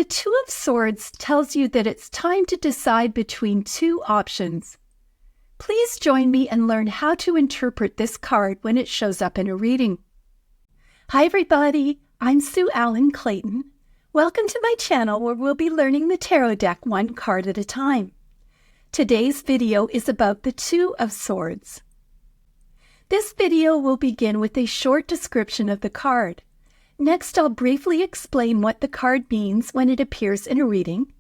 The Two of Swords tells you that it's time to decide between two options. Please join me and learn how to interpret this card when it shows up in a reading. Hi everybody, I'm Sue Allen Clayton. Welcome to my channel where we'll be learning the tarot deck one card at a time. Today's video is about the Two of Swords. This video will begin with a short description of the card. Next, I'll briefly explain what the card means when it appears in a reading.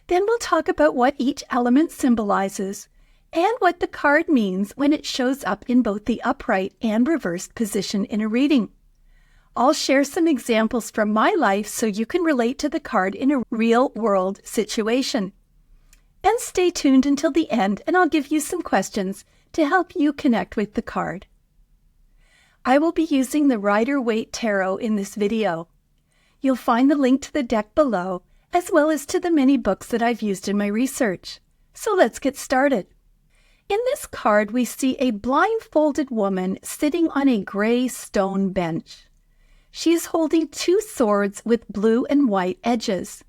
Then we'll talk about what each element symbolizes and what the card means when it shows up in both the upright and reversed position in a reading. I'll share some examples from my life so you can relate to the card in a real-world situation. And stay tuned until the end and I'll give you some questions to help you connect with the card. I will be using the Rider-Waite Tarot in this video. You'll find the link to the deck below, as well as to the many books that I've used in my research. So let's get started. In this card, we see a blindfolded woman sitting on a gray stone bench. She is holding two swords with blue and white edges.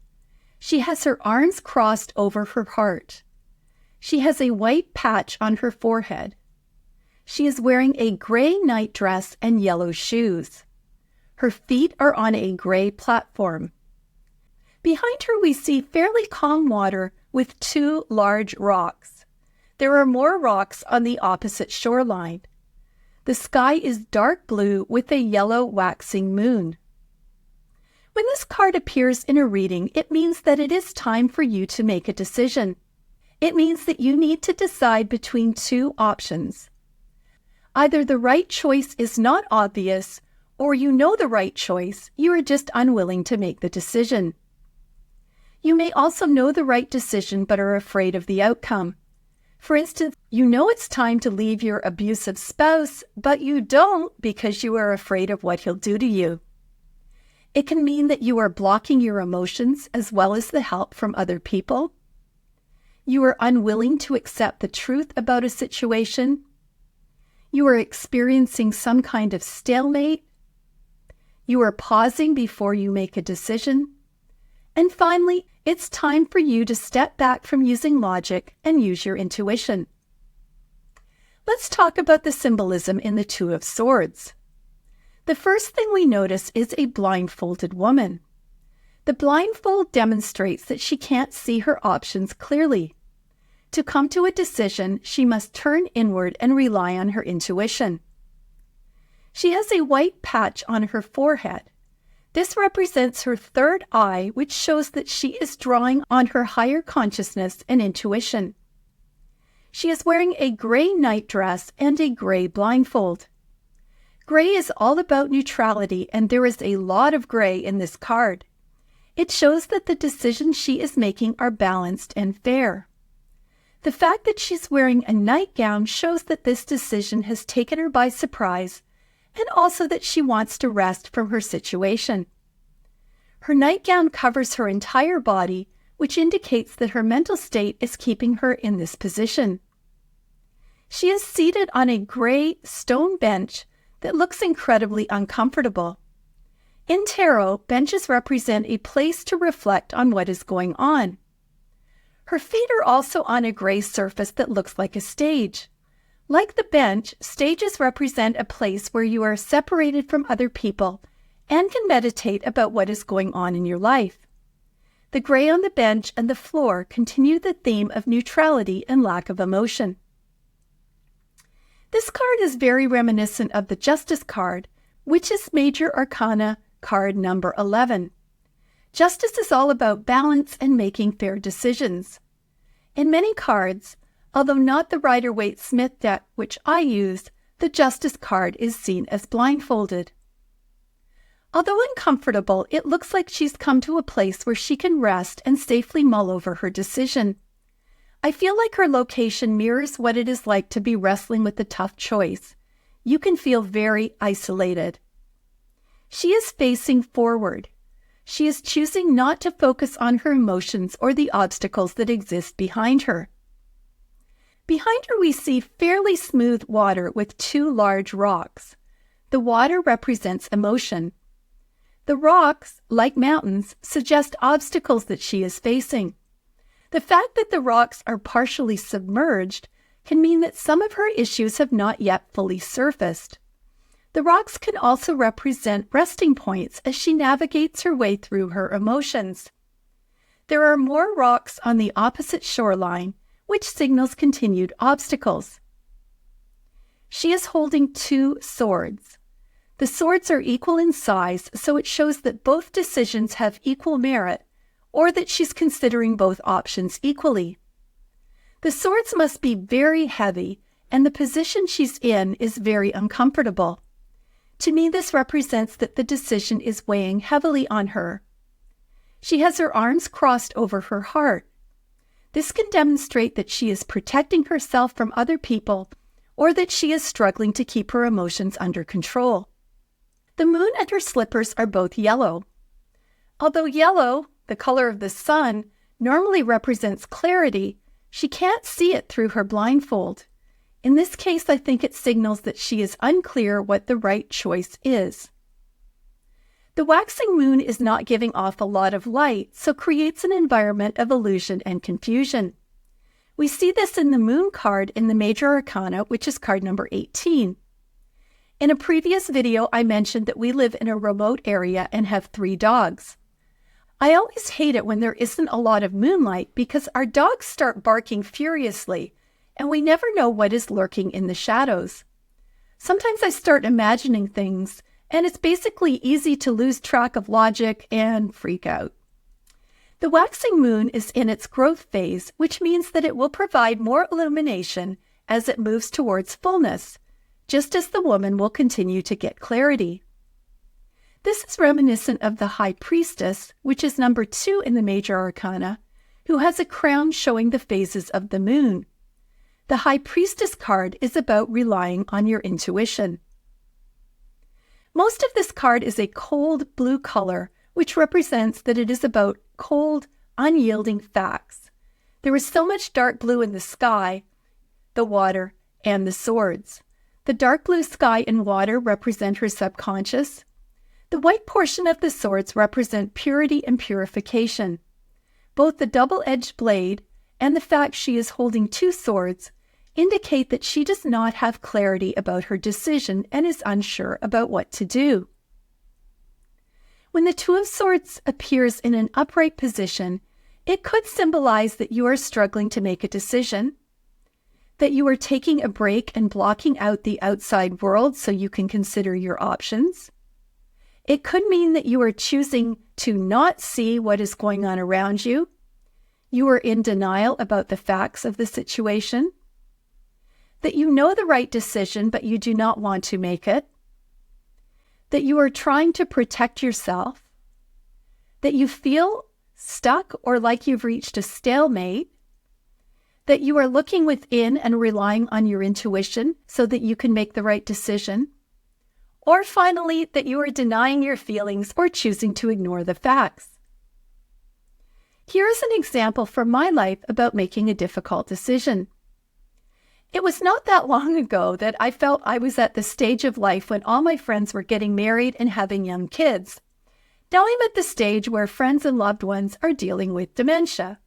She has her arms crossed over her heart. She has a white patch on her forehead. She is wearing a gray nightdress and yellow shoes. Her feet are on a gray platform. Behind her we see fairly calm water with two large rocks. There are more rocks on the opposite shoreline. The sky is dark blue with a yellow waxing moon. When this card appears in a reading, it means that it is time for you to make a decision. It means that you need to decide between two options. Either the right choice is not obvious, or you know the right choice, you are just unwilling to make the decision. You may also know the right decision but are afraid of the outcome. For instance, you know it's time to leave your abusive spouse, but you don't because you are afraid of what he'll do to you. It can mean that you are blocking your emotions as well as the help from other people. You are unwilling to accept the truth about a situation. You are experiencing some kind of stalemate. You are pausing before you make a decision. And finally, it's time for you to step back from using logic and use your intuition. Let's talk about the symbolism in the Two of Swords. The first thing we notice is a blindfolded woman. The blindfold demonstrates that she can't see her options clearly. To come to a decision, she must turn inward and rely on her intuition. She has a white patch on her forehead. This represents her third eye, which shows that she is drawing on her higher consciousness and intuition. She is wearing a gray nightdress and a gray blindfold. Gray is all about neutrality, and there is a lot of gray in this card. It shows that the decisions she is making are balanced and fair. The fact that she's wearing a nightgown shows that this decision has taken her by surprise, and also that she wants to rest from her situation. Her nightgown covers her entire body, which indicates that her mental state is keeping her in this position. She is seated on a gray stone bench that looks incredibly uncomfortable. In tarot, benches represent a place to reflect on what is going on. Her feet are also on a gray surface that looks like a stage. Like the bench, stages represent a place where you are separated from other people and can meditate about what is going on in your life. The gray on the bench and the floor continue the theme of neutrality and lack of emotion. This card is very reminiscent of the Justice card, which is Major Arcana card number 11. Justice is all about balance and making fair decisions. In many cards, although not the Rider-Waite-Smith deck which I use, the Justice card is seen as blindfolded. Although uncomfortable, it looks like she's come to a place where she can rest and safely mull over her decision. I feel like her location mirrors what it is like to be wrestling with a tough choice. You can feel very isolated. She is facing forward. She is choosing not to focus on her emotions or the obstacles that exist behind her. Behind her we see fairly smooth water with two large rocks. The water represents emotion. The rocks, like mountains, suggest obstacles that she is facing. The fact that the rocks are partially submerged can mean that some of her issues have not yet fully surfaced. The rocks can also represent resting points as she navigates her way through her emotions. There are more rocks on the opposite shoreline, which signals continued obstacles. She is holding 2 swords. The swords are equal in size, so it shows that both decisions have equal merit, or that she's considering both options equally. The swords must be very heavy, and the position she's in is very uncomfortable. To me, this represents that the decision is weighing heavily on her. She has her arms crossed over her heart. This can demonstrate that she is protecting herself from other people, or that she is struggling to keep her emotions under control. The moon and her slippers are both yellow. Although yellow, the color of the sun, normally represents clarity, she can't see it through her blindfold. In this case, I think it signals that she is unclear what the right choice is. The waxing moon is not giving off a lot of light, so creates an environment of illusion and confusion. We see this in the moon card in the Major Arcana, which is card number 18. In a previous video, I mentioned that we live in a remote area and have 3 dogs. I always hate it when there isn't a lot of moonlight because our dogs start barking furiously, and we never know what is lurking in the shadows. Sometimes I start imagining things, and it's basically easy to lose track of logic and freak out. The waxing moon is in its growth phase, which means that it will provide more illumination as it moves towards fullness, just as the woman will continue to get clarity. This is reminiscent of the High Priestess, which is number 2 in the Major Arcana, who has a crown showing the phases of the moon. The High Priestess card is about relying on your intuition. Most of this card is a cold blue color, which represents that it is about cold, unyielding facts. There is so much dark blue in the sky, the water, and the swords. The dark blue sky and water represent her subconscious. The white portion of the swords represent purity and purification. Both the double-edged blade and the fact she is holding 2 swords indicate that she does not have clarity about her decision and is unsure about what to do. When the 2 of Swords appears in an upright position, it could symbolize that you are struggling to make a decision, that you are taking a break and blocking out the outside world so you can consider your options. It could mean that you are choosing to not see what is going on around you. You are in denial about the facts of the situation. That you know the right decision, but you do not want to make it. That you are trying to protect yourself. That you feel stuck or like you've reached a stalemate. That you are looking within and relying on your intuition so that you can make the right decision. Or finally, that you are denying your feelings or choosing to ignore the facts. Here is an example from my life about making a difficult decision. It was not that long ago that I felt I was at the stage of life when all my friends were getting married and having young kids. Now I'm at the stage where friends and loved ones are dealing with dementia.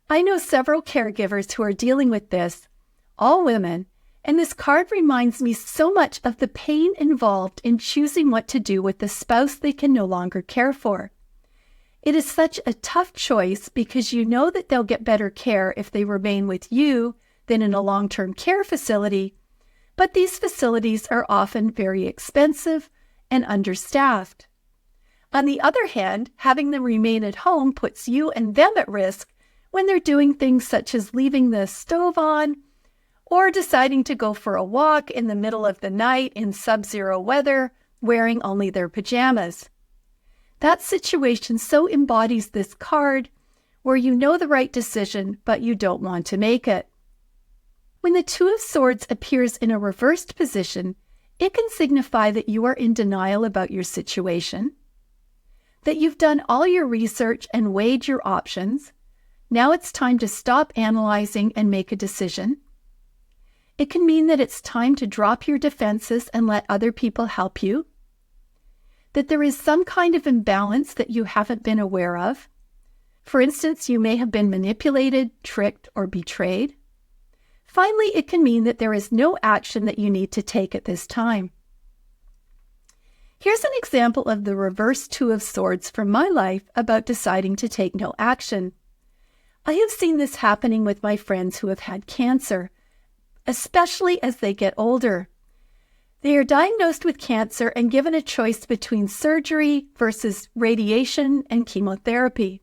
I know several caregivers who are dealing with this, all women, and this card reminds me so much of the pain involved in choosing what to do with the spouse they can no longer care for. It is such a tough choice because you know that they'll get better care if they remain with you than in a long-term care facility, but these facilities are often very expensive and understaffed. On the other hand, having them remain at home puts you and them at risk when they're doing things such as leaving the stove on or deciding to go for a walk in the middle of the night in sub-zero weather, wearing only their pajamas. That situation so embodies this card where you know the right decision, but you don't want to make it. When the 2 of Swords appears in a reversed position, it can signify that you are in denial about your situation, that you've done all your research and weighed your options. Now it's time to stop analyzing and make a decision. It can mean that it's time to drop your defenses and let other people help you. that there is some kind of imbalance that you haven't been aware of. For instance, you may have been manipulated, tricked, or betrayed. Finally, it can mean that there is no action that you need to take at this time. Here's an example of the reverse Two of Swords from my life about deciding to take no action. I have seen this happening with my friends who have had cancer, especially as they get older. They are diagnosed with cancer and given a choice between surgery versus radiation and chemotherapy.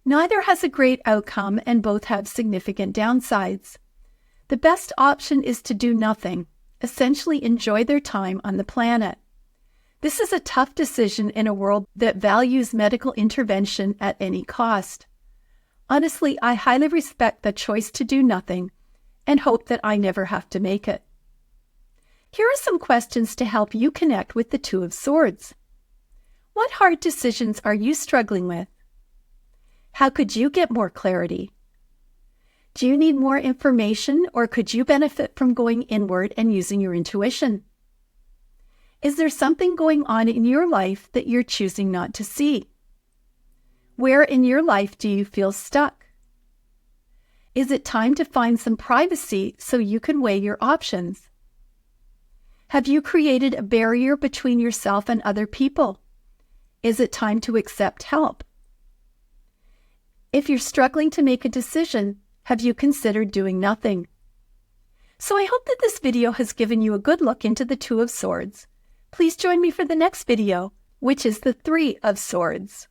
Neither has a great outcome and both have significant downsides. The best option is to do nothing, essentially enjoy their time on the planet. This is a tough decision in a world that values medical intervention at any cost. Honestly, I highly respect the choice to do nothing and hope that I never have to make it. Here are some questions to help you connect with the Two of Swords. What hard decisions are you struggling with? How could you get more clarity? Do you need more information, or could you benefit from going inward and using your intuition? Is there something going on in your life that you're choosing not to see? Where in your life do you feel stuck? Is it time to find some privacy so you can weigh your options? Have you created a barrier between yourself and other people? Is it time to accept help? If you're struggling to make a decision, have you considered doing nothing? So I hope that this video has given you a good look into the Two of Swords. Please join me for the next video, which is the Three of Swords.